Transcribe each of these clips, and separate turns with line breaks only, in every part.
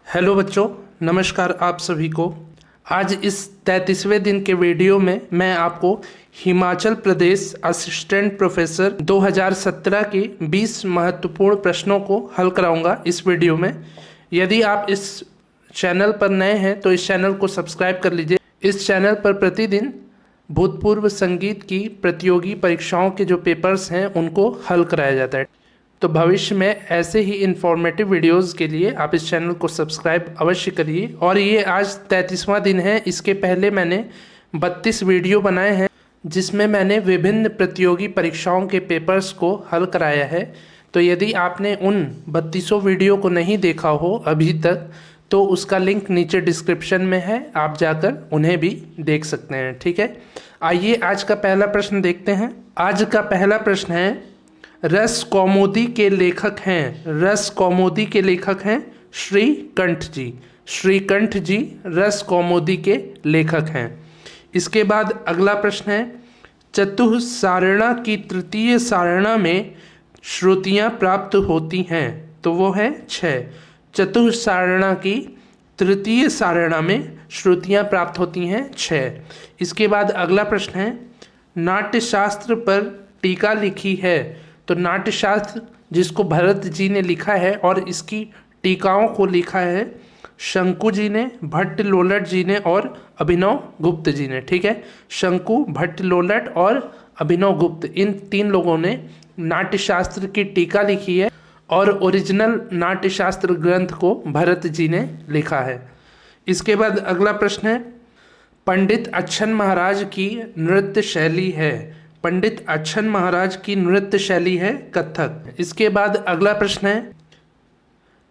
Hello बच्चों, नमस्कार आप सभी को। आज इस 33वें दिन के वीडियो में मैं आपको हिमाचल प्रदेश असिस्टेंट प्रोफेसर 2017 के 20 महत्वपूर्ण प्रश्नों को हल कराऊंगा इस वीडियो में। यदि आप इस चैनल पर नए हैं तो इस चैनल को सब्सक्राइब कर लीजिए। इस चैनल पर प्रतिदिन भूतपूर्व संगीत की प्रतियोगी परीक्षाओं के जो पेपर्स हैं उनको हल कराया जाता है। तो भविष्य में ऐसे ही इन्फॉर्मेटिव वीडियोस के लिए आप इस चैनल को सब्सक्राइब अवश्य करिए। और ये आज 33वां दिन है। इसके पहले मैंने 32 वीडियो बनाए हैं जिसमें मैंने विभिन्न प्रतियोगी परीक्षाओं के पेपर्स को हल कराया है। तो यदि आपने उन 32 वीडियो को नहीं देखा हो अभी तक तो उसका लिंक नीचे डिस्क्रिप्शन में है, आप जाकर उन्हें भी देख सकते हैं। ठीक है, आइए आज का पहला प्रश्न देखते हैं। आज का पहला प्रश्न है, रस कौमुदी के लेखक हैं। रस कौमुदी के लेखक हैं श्रीकंठ जी। श्रीकंठ जी रस कौमुदी के लेखक हैं। इसके बाद अगला प्रश्न है, चतुस्सारणा की तृतीय सारणा में श्रुतियाँ प्राप्त होती हैं। तो वो है 6। चतुस्सारणा की तृतीय सारणा में श्रुतियाँ प्राप्त होती हैं 6। इसके बाद अगला प्रश्न है, नाट्यशास्त्र पर टीका लिखी है। तो नाट्यशास्त्र जिसको भरत जी ने लिखा है और इसकी टीकाओं को लिखा है शंकु जी ने, भट्ट लोलट जी ने और अभिनव गुप्त जी ने। ठीक है, शंकु, भट्ट लोलट और अभिनव गुप्त, इन 3 लोगों ने नाट्यशास्त्र की टीका लिखी है और ओरिजिनल नाट्यशास्त्र ग्रंथ को भरत जी ने लिखा है। इसके बाद अगला प्रश्न है, पंडित अच्छन महाराज की नृत्य शैली है। पंडित अच्छन महाराज की नृत्य शैली है कथक। इसके बाद अगला प्रश्न है,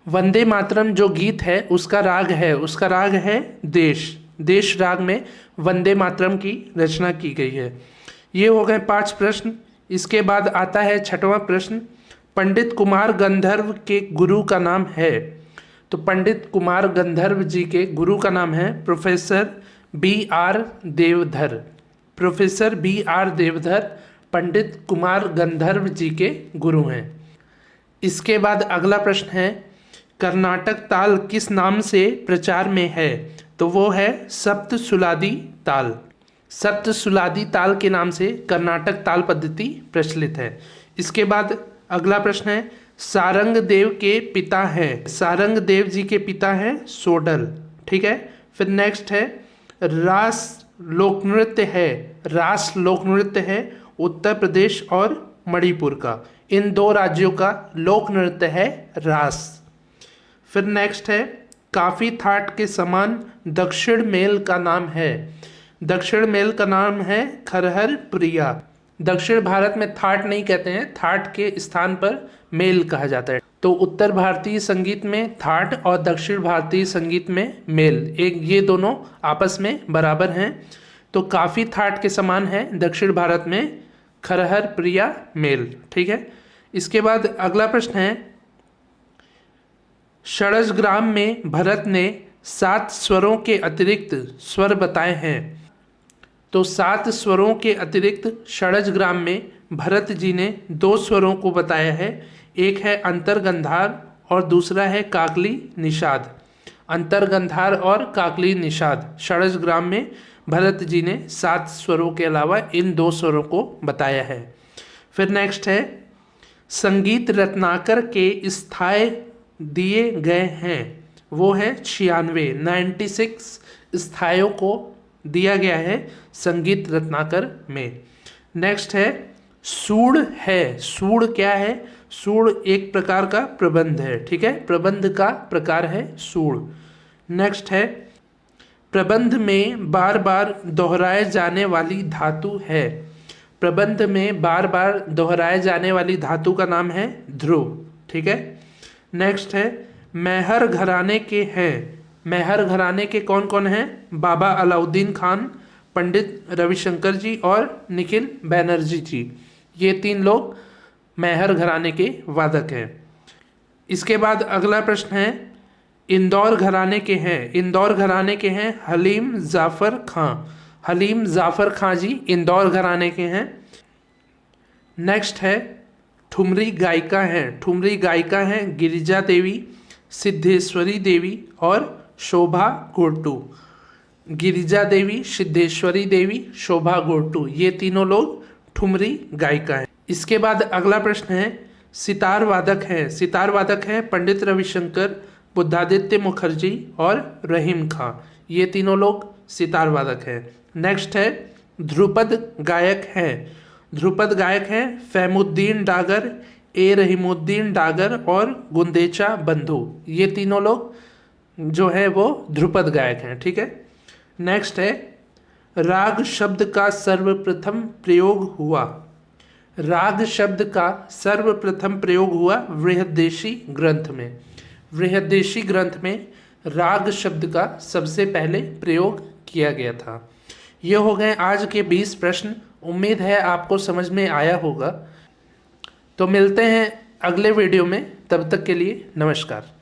वंदे मातरम जो गीत है उसका राग है देश। देश राग में वंदे मातरम की रचना की गई है। ये हो गए 5 प्रश्न। इसके बाद आता है 6वां प्रश्न, पंडित कुमार गंधर्व के गुरु का नाम है। तो पंडित कुमार गंधर्व जी के गुरु का नाम है professor B.R. Deodhar. Professor B.R. Deodhar Pandit Kumar Gandharva ji के गुरु हैं। इसके बाद अगला प्रश्न है, कर्नाटक ताल किस नाम से प्रचार में है। तो वो है सप्तसुलादी ताल। सप्तसुलादी ताल के नाम से कर्नाटक ताल पद्धति प्रचलित है। इसके बाद अगला प्रश्न है, सारंग देव के पिता हैं। सारंग देव जी के पिता हैं सोडल। ठीक है, फिर नेक्स्ट है, रास लोकनृत्य है। रास लोकनृत्य है उत्तर प्रदेश और मणिपुर का। इन 2 राज्यों का लोक नृत्य है रास। फिर नेक्स्ट है, काफी थाट के समान दक्षिण मेल का नाम है। दक्षिण मेल का नाम है खरहर प्रिया। दक्षिण भारत में थाट नहीं कहते हैं, थाट के स्थान पर मेल कहा जाता है। तो उत्तर भारतीय संगीत में थाट और दक्षिण भारतीय संगीत में मेल, एक ये दोनों आपस में बराबर हैं। तो काफी थाट के समान है दक्षिण भारत में खरहर प्रिया मेल। ठीक है, इसके बाद अगला प्रश्न है, षडजग्राम में भरत ने 7 स्वरों के अतिरिक्त स्वर बताए हैं। तो 7 स्वरों के अतिरिक्त षडजग्राम में भरत जी ने 2 स्वरों को बताया है। एक है अंतर्गंधार और दूसरा है काकली निषाद। अंतर्गंधार और काकली निषाद षडजग्राम में भरत जी ने 7 स्वरों के अलावा इन 2 स्वरों को बताया है। फिर नेक्स्ट है, संगीत रत्नाकर के स्थाय दिए गए हैं। वो है 96 स्थायों को दिया गया है संगीत रत्नाकर में। नेक्स्ट है, सूड़ है। सूड़ क्या है? सूड़ एक प्रकार का प्रबंध है। ठीक है, प्रबंध का प्रकार है सूड़। नेक्स्ट है, प्रबंध में बार बार दोहराए जाने वाली धातु है। प्रबंध में बार बार दोहराए जाने वाली धातु का नाम है ध्रुव। ठीक है, नेक्स्ट है, मैहर घराने के हैं। मैहर घराने के कौन कौन हैं? बाबा अलाउद्दीन खान, पंडित रविशंकर जी और निखिल बैनर्जी जी। ये 3 लोग मैहर घराने के वादक हैं। इसके बाद अगला प्रश्न है, इंदौर घराने के हैं। इंदौर घराने के हैं हलीम जाफ़र खां। हलीम जाफ़र खां जी इंदौर घराने के हैं। नेक्स्ट है, ठुमरी गायिका हैं। ठुमरी गायिका हैं गिरिजा देवी। सिद्धेश्वरी देवी और शोभा गोटू। गिरिजा देवी, सिद्धेश्वरी देवी, शोभा गोटू, ये तीनों लोग ठुमरी गायिका हैं। इसके बाद अगला प्रश्न है, सितार वादक हैं पंडित रविशंकर, बुद्धादित्य मुखर्जी और रहीम खां, ये तीनों लोग सितार वादक हैं। नेक्स्ट है ध्रुपद गायक हैं फहमुद्दीन डागर, ए रहीमुद्दीन डागर और गुंदेचा बंधु, ये तीनों लोग जो है वो ध्रुपद गायक हैं। ठीक है। नेक्स्ट है राग शब्द का सर्वप्रथम प्रयोग हुआ बृहद्देशी ग्रंथ में राग शब्द का सबसे पहले प्रयोग किया गया था। ये हो गए आज के 20 प्रश्न। उम्मीद है आपको समझ में आया होगा। तो मिलते हैं अगले वीडियो में, तब तक के लिए नमस्कार।